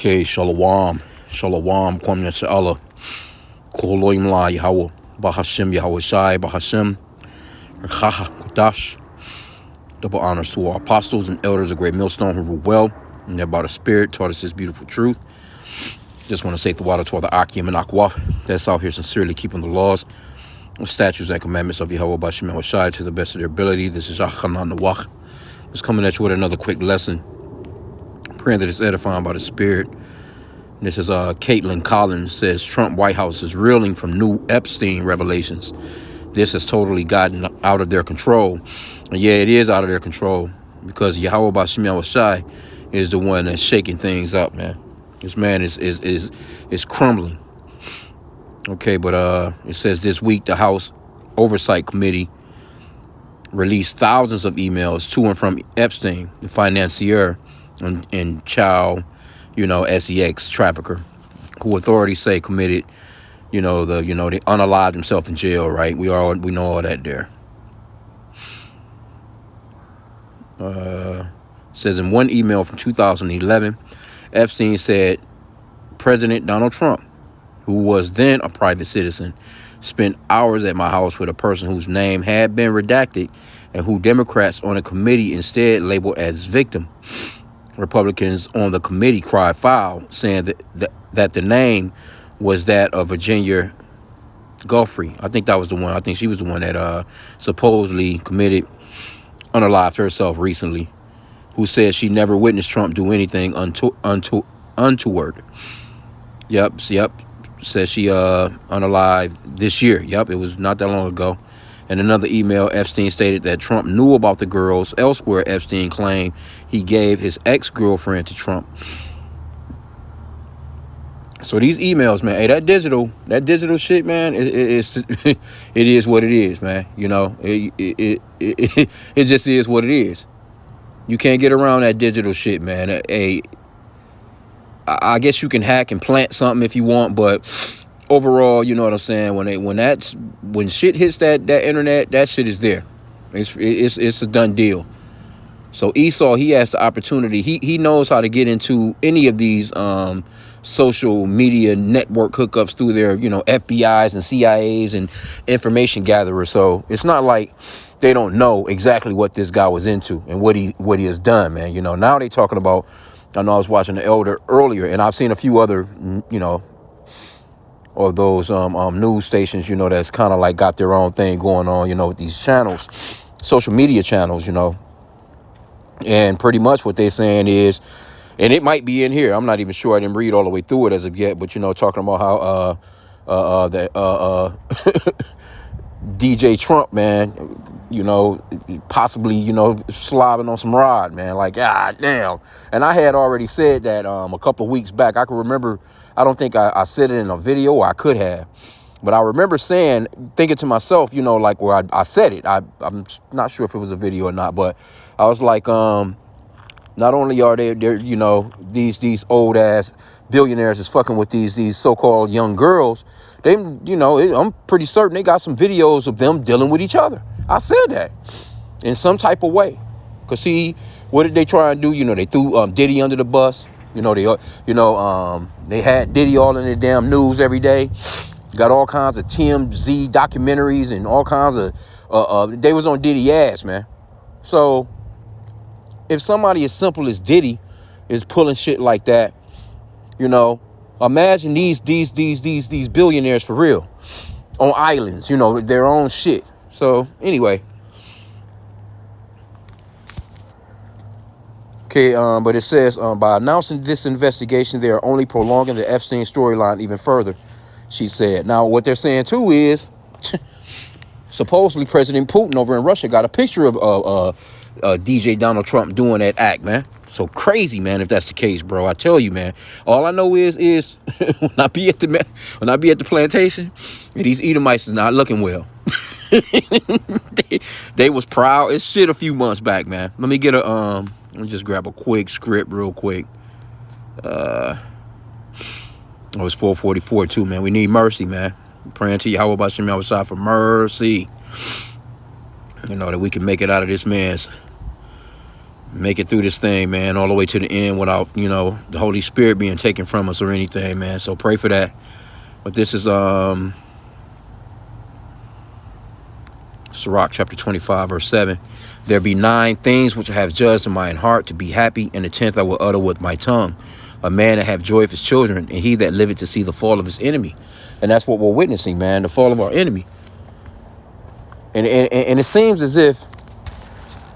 Okay, Shalom. Shalom. Kwam Yasha'Allah. Koloim La Yahweh. Bahashim Yahweh Shai. Bahashim. Rechaha Kodash. Double honors to our apostles and elders of Great Millstone who rule well. And they're by the Spirit taught us this beautiful truth. Just want to say the water to all the H.I.M and Akwaf that's out here sincerely keeping the laws, the statutes and commandments of Yahweh Bahashim Yahweh Shai to the best of their ability. This is Achanan Nawach. Just coming at you with another quick lesson. Praying that it's edifying by the Spirit. This is Caitlin Collins says Trump White House is reeling from new Epstein revelations. This has totally gotten out of their control. And yeah, it is out of their control because Yahweh Bahashim Yahweh Shai is the one that's shaking things up, man. This man is crumbling. Okay, but it says this week the House Oversight Committee released thousands of emails to and from Epstein, the financier and child, sex trafficker, who authorities say committed, they unalived himself in jail, right? We know all that there. Says in one email from 2011, Epstein said President Donald Trump, who was then a private citizen, spent hours at my house with a person whose name had been redacted and who Democrats on the committee instead labeled as victim. Republicans on the committee cried foul, saying that the name was that of Virginia Giuffre. I think that was the one. I think she was the one that supposedly committed unalived herself recently, who said she never witnessed Trump do anything untoward. Yep. Says she unalived this year. Yep, it was not that long ago. In another email, Epstein stated that Trump knew about the girls. Elsewhere, Epstein claimed he gave his ex-girlfriend to Trump. So these emails, man, hey, that digital shit, man, it is what it is, man. It just is what it is. You can't get around that digital shit, man. Hey, I guess you can hack and plant something if you want, but overall, you know what I'm saying? When shit hits that internet, that shit is there. It's a done deal. So Esau, he has the opportunity. He knows how to get into any of these social media network hookups through their FBI's and CIA's and information gatherers. So it's not like they don't know exactly what this guy was into and what he has done, man. Now they talking about. I know I was watching The Elder earlier, and I've seen a few other of those news stations, that's kind of like got their own thing going on, with these channels, social media channels, and pretty much what they're saying is, and it might be in here, I'm not even sure, I didn't read all the way through it as of yet, but talking about how DJ Trump, man, possibly, slobbing on some rod, man, like, damn. And I had already said that a couple of weeks back. I can remember, I don't think I said it in a video, or I could have, but I remember thinking to myself, like where I said it. I'm not sure if it was a video or not, but I was like, not only are they're these old ass billionaires is fucking with these so-called young girls, they, I'm pretty certain they got some videos of them dealing with each other. I said that in some type of way. Cause see, what did they try and do? They threw Diddy under the bus. They had Diddy all in the damn news every day. Got all kinds of TMZ documentaries and all kinds of they was on Diddy ass, man. So if somebody as simple as Diddy is pulling shit like that, imagine these billionaires for real on islands, their own shit. So anyway, okay, but it says by announcing this investigation, they are only prolonging the Epstein storyline even further, she said. Now, what they're saying too is supposedly President Putin over in Russia got a picture of DJ Donald Trump doing that act, man. So crazy, man, if that's the case, bro. I tell you, man. All I know is when I be at the plantation, and these Edomites is not looking well. they was proud as shit a few months back, man. Let me just grab a quick script real quick. It's 4:44 too, man. We need mercy, man. Praying to Yahweh Bahashim Yahweh Shai for mercy. That we can make it out of this man's make it through this thing, man, all the way to the end without, you know, the Holy Spirit being taken from us or anything, man. So pray for that. But this is Sirach chapter 25, verse 7. There be 9 things which I have judged in mine heart to be happy, and the 10th I will utter with my tongue. A man that have joy of his children, and he that liveth to see the fall of his enemy. And that's what we're witnessing, man, the fall of our enemy. And it seems as if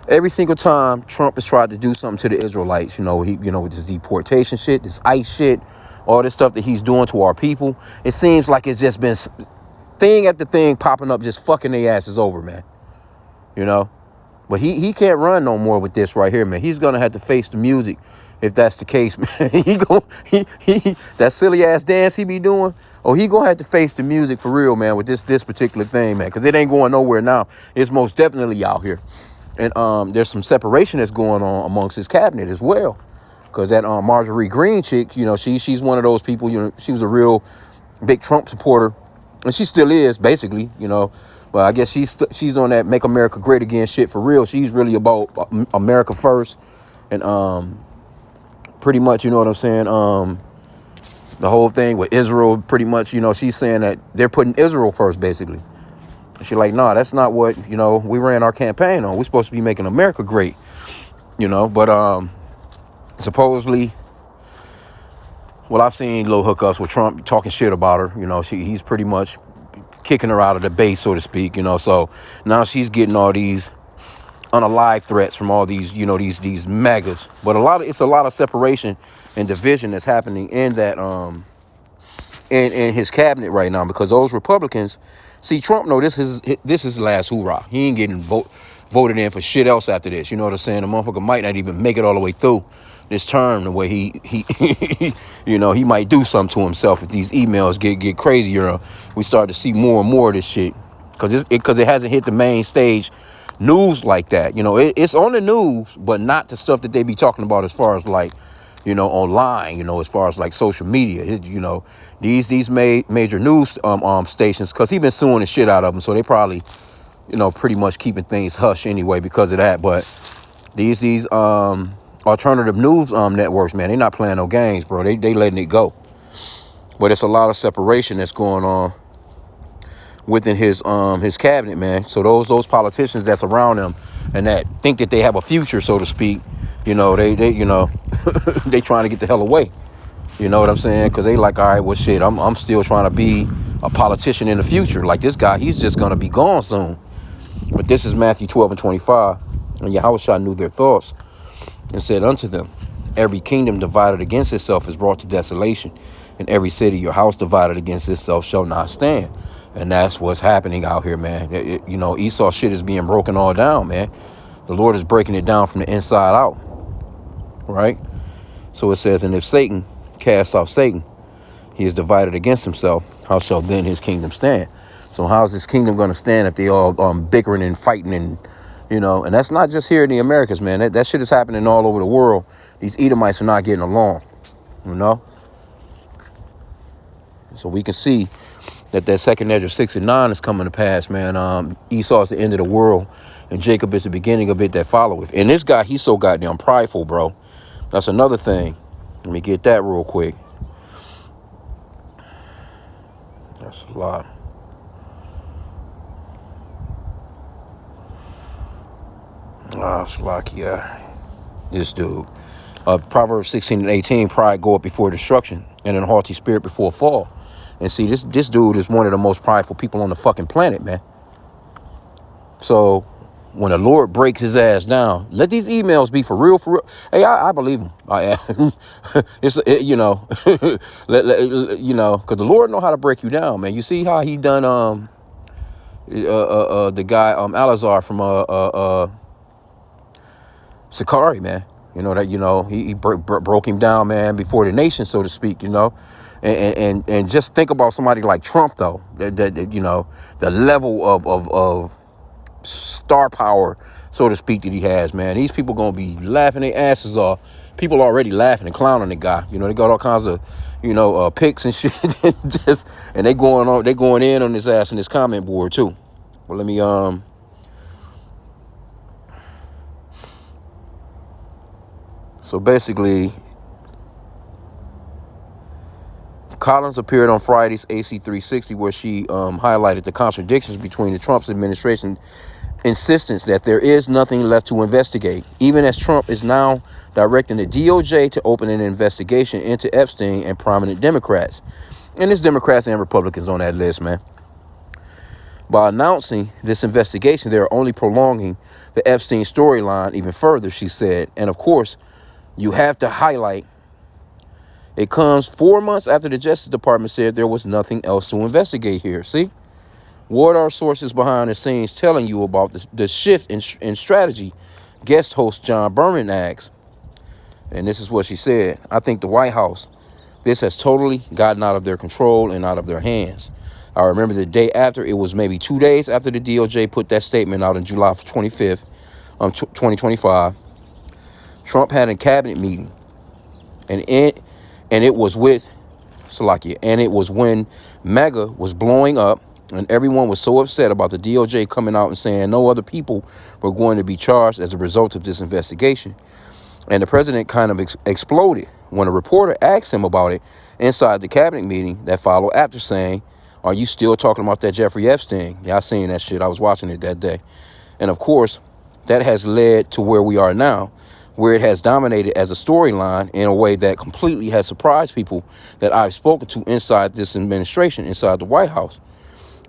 every single time Trump has tried to do something to the Israelites, you know, with this deportation shit, this ICE shit, all this stuff that he's doing to our people, it seems like it's just been thing after thing popping up, just fucking their asses over, man. You know? But he can't run no more with this right here, man. He's gonna have to face the music if that's the case, man. he that silly ass dance he be doing. Oh, he gonna have to face the music for real, man, with this particular thing, man, because it ain't going nowhere now. It's most definitely out here, and there's some separation that's going on amongst his cabinet as well, because that Marjorie Greene chick, you know, she's one of those people. You know, she was a real big Trump supporter, and she still is, basically, you know. But I guess she's on that Make America Great Again shit for real. She's really about America first. And pretty much, you know what I'm saying? The whole thing with Israel, pretty much, you know, she's saying that they're putting Israel first, basically. She's like, nah, that's not what, you know, we ran our campaign on. We're supposed to be making America great, you know. But supposedly, well, I've seen little hookups with Trump talking shit about her. You know, he's pretty much kicking her out of the base, so to speak, you know. So now she's getting all these unalive threats from all these, you know, these megas. But it's a lot of separation and division that's happening in that in his cabinet right now, because those Republicans see Trump know this is his last hoorah. He ain't getting voted in for shit else after this. You know what I'm saying? The motherfucker might not even make it all the way through this term, the way he you know, he might do something to himself if these emails get crazier. We start to see more and more of this shit, because it hasn't hit the main stage news like that. You know, it's on the news, but not the stuff that they be talking about as far as like, you know, online, you know, as far as like social media. You know, these major news stations, because he been suing the shit out of them, so they probably, you know, pretty much keeping things hush anyway because of that. But these alternative news networks, man, they not playing no games, bro. They letting it go. But it's a lot of separation that's going on within his cabinet, man. So those politicians that's around him and that think that they have a future, so to speak, you know, they you know, they trying to get the hell away. You know what I'm saying? Because they like, all right, well, shit, I'm still trying to be a politician in the future. Like this guy, he's just gonna be gone soon. But this is Matthew 12:25, and Yahushua knew their thoughts and said unto them, every kingdom divided against itself is brought to desolation, and every city or house divided against itself shall not stand. And that's what's happening out here, man. You know, Esau shit is being broken all down, man. The Lord is breaking it down from the inside out, right? So it says, and if Satan cast off Satan, he is divided against himself, how shall then his kingdom stand? So how's his kingdom going to stand if they all bickering and fighting and, you know, and that's not just here in the Americas, man. That shit is happening all over the world. These Edomites are not getting along, you know. So we can see that second Ezra 6 and 9 is coming to pass, man. Esau is the end of the world, and Jacob is the beginning of it that followeth. And this guy, he's so goddamn prideful, bro. That's another thing. Let me get that real quick. That's a lot. Slovakia. This dude. Proverbs 16 and 18, pride goeth before destruction, and a haughty spirit before fall. And see, this dude is one of the most prideful people on the fucking planet, man. So when the Lord breaks his ass down, let these emails be for real, for real. Hey, I believe him. You know, you know, because the Lord know how to break you down, man. You see how he done the guy Alazar from Sakari, man. You know that, you know, he broke him down, man, before the nation, so to speak, you know. And just think about somebody like Trump, though, that you know, the level of star power, so to speak, that he has, man. These people gonna be laughing their asses off. People already laughing and clowning the guy. You know, they got all kinds of, you know, pics and shit, and they going in on his ass in his comment board too. Well, let me So basically, Collins appeared on Friday's AC 360, where she highlighted the contradictions between the Trump administration insistence that there is nothing left to investigate, even as Trump is now directing the DOJ to open an investigation into Epstein and prominent Democrats. And there's Democrats and Republicans on that list, man. By announcing this investigation, they're only prolonging the Epstein storyline even further, she said. And of course, you have to highlight it comes 4 months after the Justice Department said there was nothing else to investigate here. See? What are sources behind the scenes telling you about the shift in strategy? Guest host John Berman asks. And this is what she said. I think the White House, this has totally gotten out of their control and out of their hands. I remember the day after, it was maybe 2 days after the DOJ put that statement out on July 25th, 2025. Trump had a cabinet meeting, and it was with Salakia, and it was when MAGA was blowing up, and everyone was so upset about the DOJ coming out and saying no other people were going to be charged as a result of this investigation. And the president kind of exploded when a reporter asked him about it inside the cabinet meeting that followed after, saying, are you still talking about that Jeffrey Epstein? Yeah, I seen that shit. I was watching it that day. And of course, that has led to where we are now, where it has dominated as a storyline in a way that completely has surprised people that I've spoken to inside this administration, inside the White House.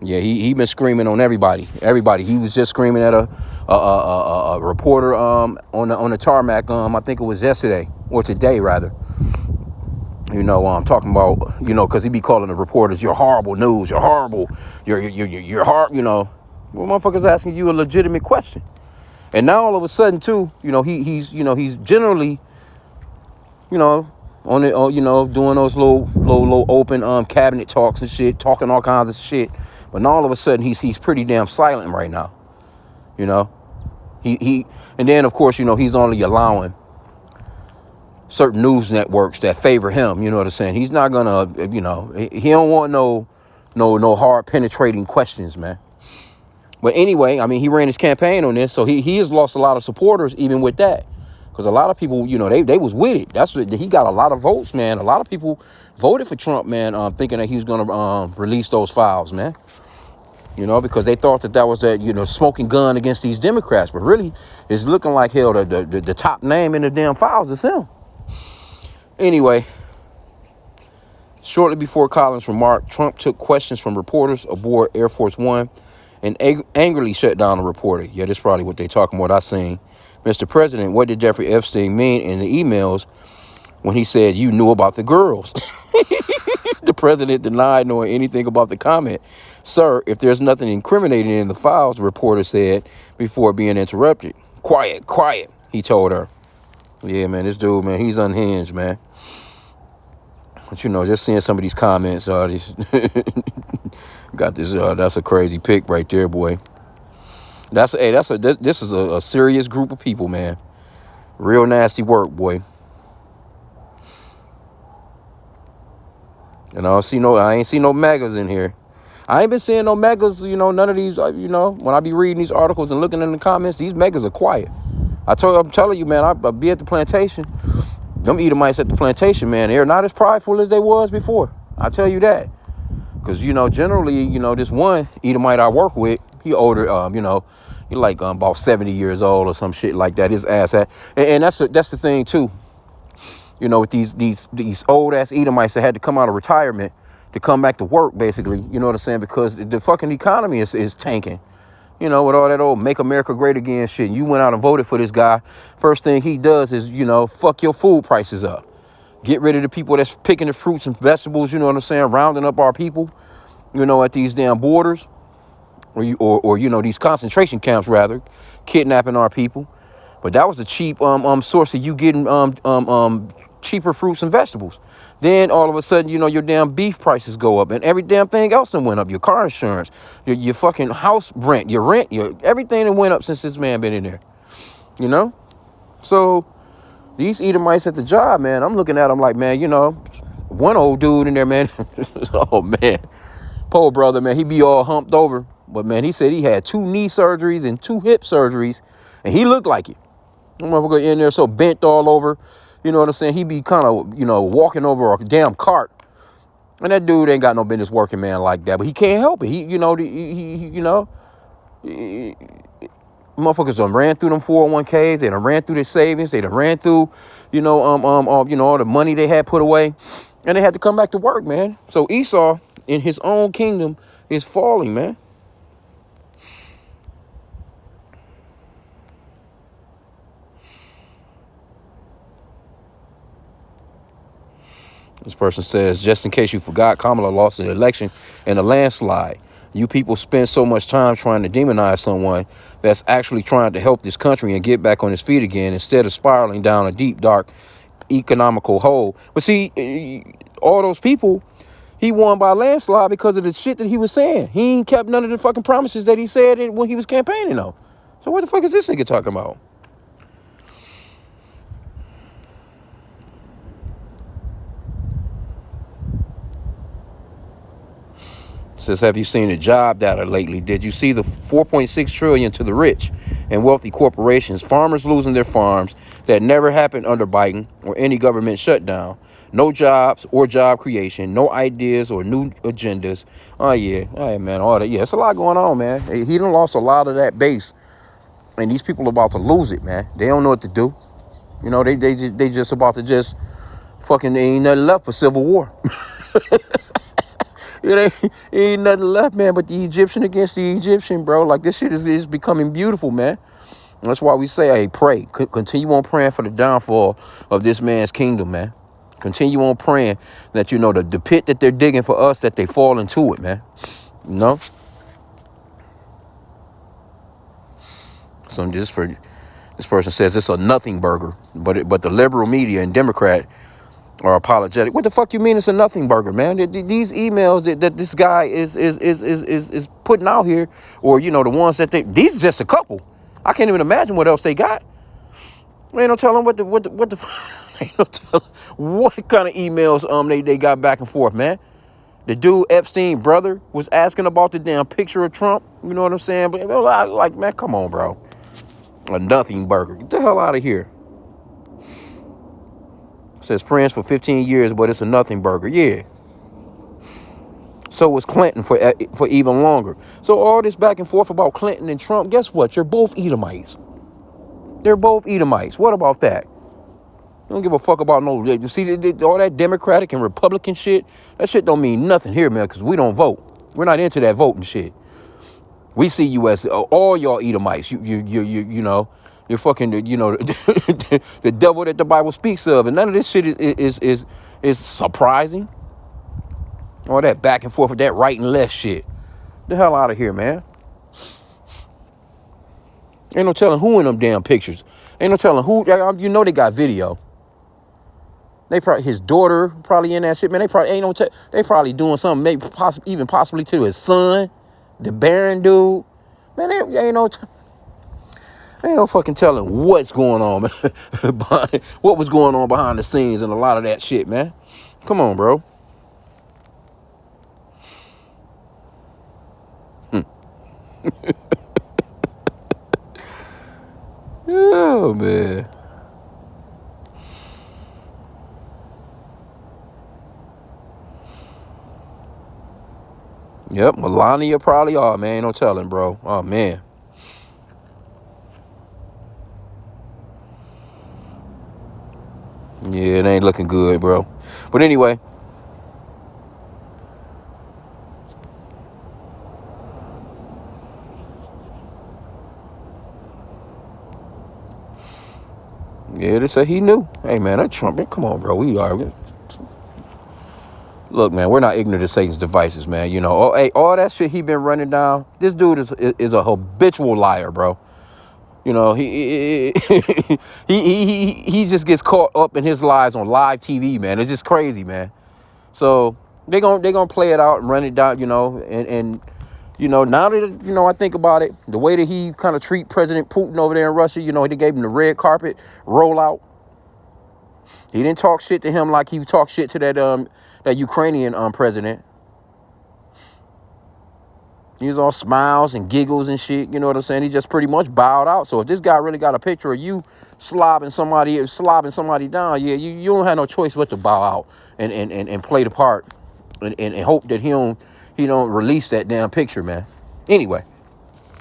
Yeah, he been screaming on everybody. He was just screaming at a reporter on the tarmac. I think it was yesterday or today rather. I'm talking about, because he be calling the reporters, you're horrible news, you're horrible, you're hard, well, motherfuckers asking you a legitimate question. And now all of a sudden too, he's generally, doing those little open cabinet talks and shit, talking all kinds of shit. But now all of a sudden he's pretty damn silent right now. He and then of course, he's only allowing certain news networks that favor him, you know what I'm saying? He's not gonna, he don't want no hard penetrating questions, man. But anyway, I mean, he ran his campaign on this, so he has lost a lot of supporters even with that. Because a lot of people, they was with it. That's what he got a lot of votes, man. A lot of people voted for Trump, man, thinking that he was gonna release those files, man. Because they thought that was that, smoking gun against these Democrats. But really, it's looking like hell, the top name in the damn files is him. Anyway, shortly before Collins' remark, Trump took questions from reporters aboard Air Force One and angrily shut down the reporter. Yeah, that's probably what they talking about. I seen. Mr. President, what did Jeffrey Epstein mean in the emails when he said you knew about the girls? The president denied knowing anything about the comment. Sir, if there's nothing incriminating in the files, the reporter said before being interrupted. Quiet, he told her. Yeah, man, this dude, man, he's unhinged, man. But just seeing some of these comments, this got this. That's a crazy pic right there, boy. This is a serious group of people, man. Real nasty work, boy. And I ain't see no MAGAs in here. I ain't been seeing no MAGAs. None of these. When I be reading these articles and looking in the comments, these MAGAs are quiet. I'm telling you, man. I be at the plantation. Them Edomites at the plantation, man, they're not as prideful as they was before. I tell you that. Because, generally, this one Edomite I work with, he older, he like about 70 years old or some shit like that. His ass had, and that's the thing too. With these old ass Edomites that had to come out of retirement to come back to work, basically. You know what I'm saying? Because the fucking economy is tanking. With all that old make America great again shit. You went out and voted for this guy. First thing he does is, fuck your food prices up. Get rid of the people that's picking the fruits and vegetables, you know what I'm saying? Rounding up our people, at these damn borders. Or these concentration camps, rather. Kidnapping our people. But that was the cheap source of you getting cheaper fruits and vegetables. Then all of a sudden, your damn beef prices go up and every damn thing else that went up. Your car insurance, your fucking house rent, everything that went up since this man been in there. So these Edomites at the job, man, I'm looking at them like, man, one old dude in there, man. Oh, man. Poor brother, man, he be all humped over. But, man, he said he had 2 knee surgeries and 2 hip surgeries, and he looked like it. The motherfucker in there so bent all over. You know what I'm saying? He be kind of, walking over a damn cart. And that dude ain't got no business working, man, like that. But he can't help it. Motherfuckers done ran through them 401ks. They done ran through their savings. They done ran through, all the money they had put away. And they had to come back to work, man. So Esau, in his own kingdom, is falling, man. This person says, just in case you forgot, Kamala lost the election in a landslide. You people spend so much time trying to demonize someone that's actually trying to help this country and get back on his feet again instead of spiraling down a deep, dark, economical hole. But see, all those people, he won by a landslide because of the shit that he was saying. He ain't kept none of the fucking promises that he said when he was campaigning, though. So what the fuck is this nigga talking about? Says, have you seen the job data lately? Did you see the 4.6 trillion to the rich and wealthy corporations, farmers losing their farms? That never happened under Biden or any government shutdown. No jobs or job creation, no ideas or new agendas. Oh yeah, hey man, all that. Yeah, it's a lot going on, man. He done lost a lot of that base, and these people are about to lose it, man. They don't know what to do. They just about to just fucking ain't nothing left for civil war. It ain't nothing left, man, but the Egyptian against the Egyptian, bro. Like, this shit is becoming beautiful, man. And that's why we say, hey, pray. Continue on praying for the downfall of this man's kingdom, man. Continue on praying that, the pit that they're digging for us, that they fall into it, man. So this person says it's a nothing burger, but the liberal media and Democrat are apologetic. What the fuck you mean it's a nothing burger, man? These emails that this guy is putting out here, or the ones that these are just a couple. I can't even imagine what else they got. Ain't no telling what the ain't no telling what kind of emails they got back and forth, man. The dude Epstein brother was asking about the damn picture of Trump. You know what I'm saying? But like, man, come on, bro. A nothing burger. Get the hell out of here. Says friends for 15 years, but it's a nothing burger. Yeah. So was Clinton for even longer. So all this back and forth about Clinton and Trump, guess what? You're both Edomites. They're both Edomites. What about that? You don't give a fuck about no... You see all that Democratic and Republican shit? That shit don't mean nothing here, man, because we don't vote. We're not into that voting shit. We see you as all y'all Edomites. You're fucking, the devil that the Bible speaks of. And none of this shit is surprising. All that back and forth with that right and left shit. The hell out of here, man. Ain't no telling who in them damn pictures. Ain't no telling who. They got video. They probably, his daughter probably in that shit, man. They probably they probably doing something, maybe possibly to his son, the Baron dude. Man, ain't no fucking telling what's going on, man. What was going on behind the scenes and a lot of that shit, man. Come on, bro. Oh, man. Yep, Melania probably are, man. Ain't no telling, bro. Oh, man. Yeah, it ain't looking good, bro. But anyway. Yeah, they said he knew. Hey, man, that Trump, man, come on, bro. We are. Look, man, we're not ignorant of Satan's devices, man. All that shit he been running down. This dude is a habitual liar, bro. He he just gets caught up in his lies on live TV, man. It's just crazy, man. So they gonna play it out and run it down, and now that I think about it, the way that he kind of treat President Putin over there in Russia, they gave him the red carpet rollout. He didn't talk shit to him like he talked shit to that Ukrainian president. He was all smiles and giggles and shit. You know what I'm saying? He just pretty much bowed out. So if this guy really got a picture of you slobbing somebody down, yeah, you don't have no choice but to bow out and play the part and hope that he don't release that damn picture, man. Anyway,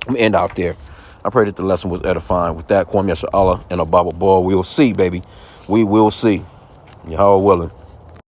I'm gonna end out there. I pray that the lesson was edifying. With that, Kwame Yasha Allah and a Bible boy. We will see, baby. We will see. Yahweh willing.